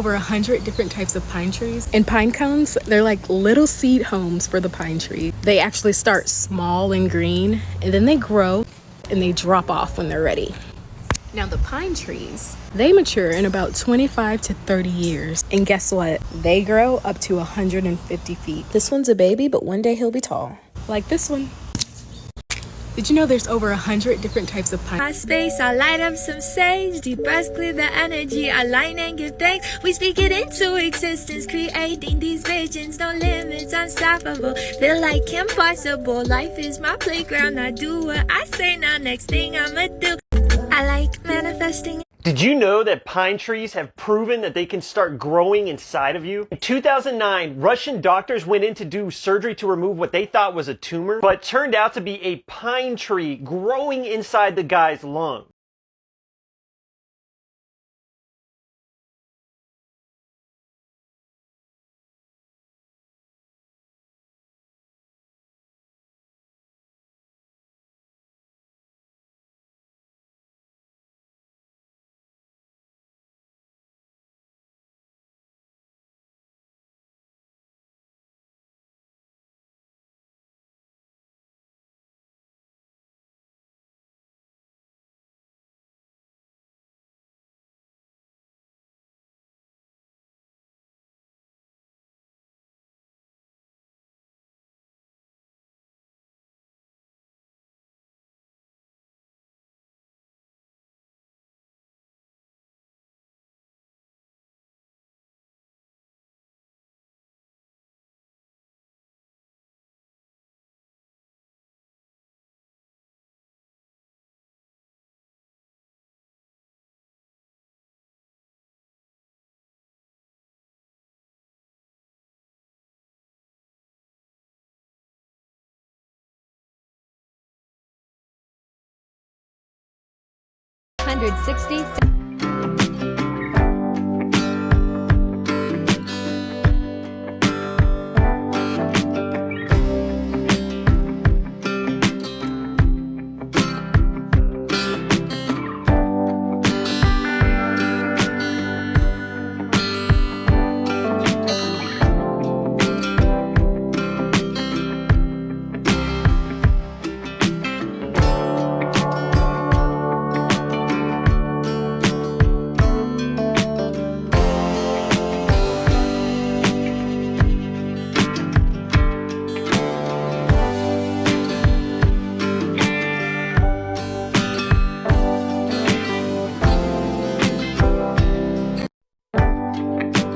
Over 100 different types of pine trees. And pine cones, they're like little seed homes for the pine tree. They actually start small and green, and then they grow and they drop off when they're ready. Now the pine trees, they mature in about 25 to 30 years. And guess what? They grow up to 150 feet. This one's a baby, but one day he'll be tall. Like this one. Did you know there's over 100 different types of pine? My space, I light up some sage. Deep breaths clear the energy. I line and give thanks. We speak it into existence. Creating these visions. No limits, unstoppable. Feel like impossible. Life is my playground. I do what I say now. Next thing I'ma do. I like manifesting. Did you know that pine trees have proven that they can start growing inside of you? In 2009, Russian doctors went in to do surgery to remove what they thought was a tumor, but turned out to be a pine tree growing inside the guy's lung.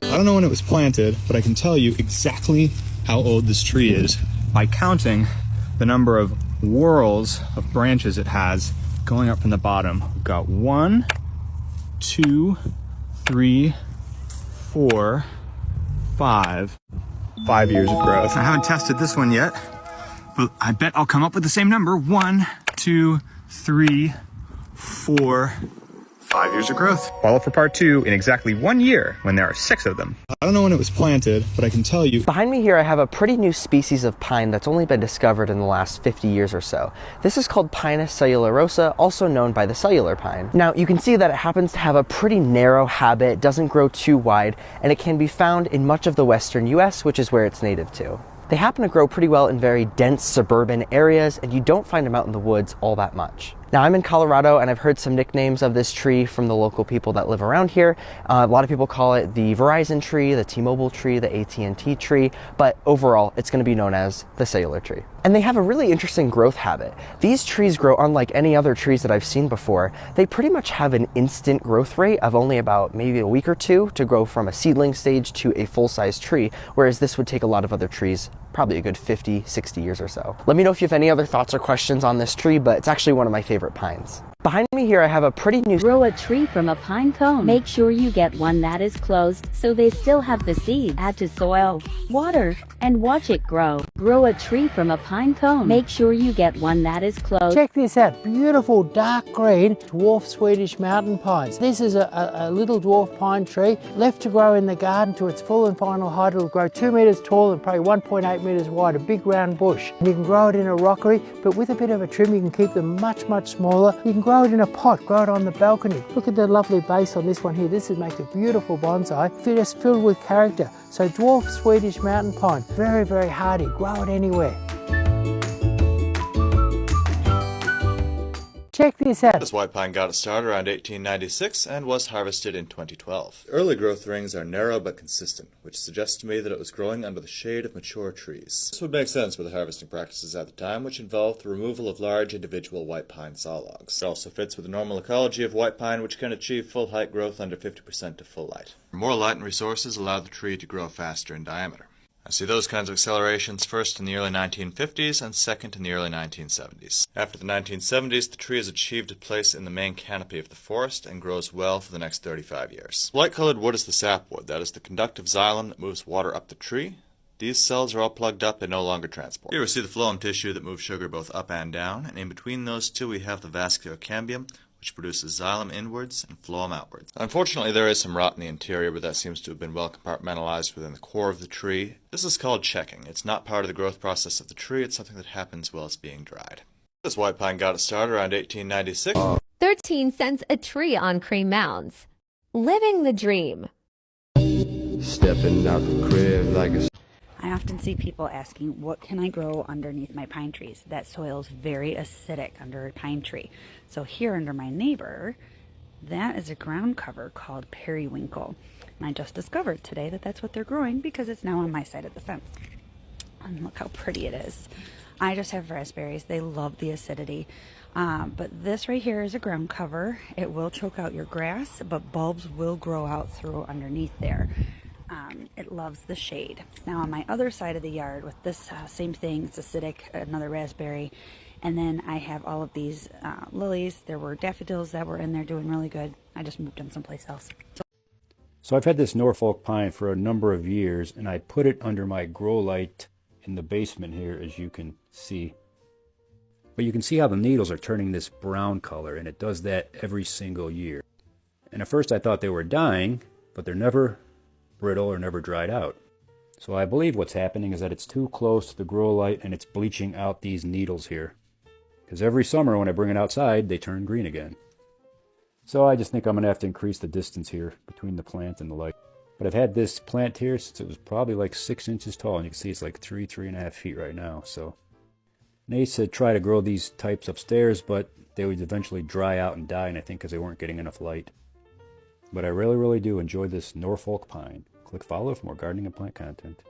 I don't know when it was planted, but I can tell you exactly how old this tree is by counting the number of whorls of branches it has going up from the bottom. We've got 1, 2, 3, 4, 5. 5 years of growth. I haven't tested this one yet, but I bet I'll come up with the same number. 1, 2, 3, 4, 5 years of growth. Follow for part 2 in exactly 1 year when there are 6 of them. I don't know when it was planted, but I can tell you. Behind me here I have a pretty new species of pine that's only been discovered in the last 50 years or so. This is called Pinus cellulosa, also known by the cellular pine. Now you can see that it happens to have a pretty narrow habit, doesn't grow too wide, and it can be found in much of the western US, which is where it's native to. They happen to grow pretty well in very dense suburban areas, and you don't find them out in the woods all that much. Now I'm in Colorado, and I've heard some nicknames of this tree from the local people that live around here. A lot of people call it the Verizon tree, the T-Mobile tree, the AT&T tree, but overall it's going to be known as the cellular tree. And they have a really interesting growth habit. These trees grow unlike any other trees that I've seen before. They pretty much have an instant growth rate of only about maybe a week or two to grow from a seedling stage to a full-size tree, whereas this would take a lot of other trees probably a good 50, 60 years or so. Let me know if you have any other thoughts or questions on this tree, but it's actually one of my favorite pines. Behind me here I have a pretty new... Grow a tree from a pine cone. Make sure you get one that is closed so they still have the seed. Add to soil, water, and watch it grow. Grow a tree from a pine cone. Make sure you get one that is closed. Check this out, beautiful dark green dwarf Swedish mountain pines. This is a little dwarf pine tree left to grow in the garden to its full and final height. It'll grow 2 meters tall and probably 1.8 meters wide, a big round bush. And you can grow it in a rockery, but with a bit of a trim you can keep them much, much smaller. You can grow grow it in a pot, grow it on the balcony. Look at the lovely base on this one here. This would make a beautiful bonsai, just filled with character. So dwarf Swedish mountain pine, very, very hardy, grow it anywhere. Check this out. This white pine got its start around 1896 and was harvested in 2012. The early growth rings are narrow but consistent, which suggests to me that it was growing under the shade of mature trees. This would make sense with the harvesting practices at the time, which involved the removal of large individual white pine saw logs. It also fits with the normal ecology of white pine, which can achieve full height growth under 50% to full light. More light and resources allow the tree to grow faster in diameter. I see those kinds of accelerations first in the early 1950s and second in the early 1970s. After the 1970s, the tree has achieved a place in the main canopy of the forest and grows well for the next 35 years. Light-colored wood is the sapwood, that is the conductive xylem that moves water up the tree. These cells are all plugged up and no longer transport. Here we see the phloem tissue that moves sugar both up and down, and in between those two we have the vascular cambium, which produces xylem inwards and phloem outwards. Unfortunately, there is some rot in the interior, but that seems to have been well compartmentalized within the core of the tree. This is called checking. It's not part of the growth process of the tree, it's something that happens while it's being dried. This white pine got its start around 1896. 13 cents a tree on Cream Mounds. Living the dream. Stepping out the crib like a... I often see people asking, what can I grow underneath my pine trees? That soil is very acidic under a pine tree. So here under my neighbor, that is a ground cover called periwinkle. And I just discovered today that that's what they're growing because it's now on my side of the fence. And look how pretty it is. I just have raspberries. They love the acidity. But this right here is a ground cover. It will choke out your grass, but bulbs will grow out through underneath there. It loves the shade. Now on my other side of the yard with this same thing, it's acidic, another raspberry, and then I have all of these lilies. There were daffodils that were in there doing really good. I just moved them someplace else. So I've had this Norfolk pine for a number of years, and I put it under my grow light in the basement here, as you can see. But you can see how the needles are turning this brown color, and it does that every single year. And at first I thought they were dying, but they're never brittle or never dried out. So I believe what's happening is that it's too close to the grow light and it's bleaching out these needles here. Because every summer when I bring it outside, they turn green again. So I just think I'm going to have to increase the distance here between the plant and the light. But I've had this plant here since it was probably like 6 inches tall, and you can see it's like 3.5 feet right now. So Nate said try to grow these types upstairs, but they would eventually dry out and die, and I think because they weren't getting enough light. But I really, really do enjoy this Norfolk pine. Click follow for more gardening and plant content.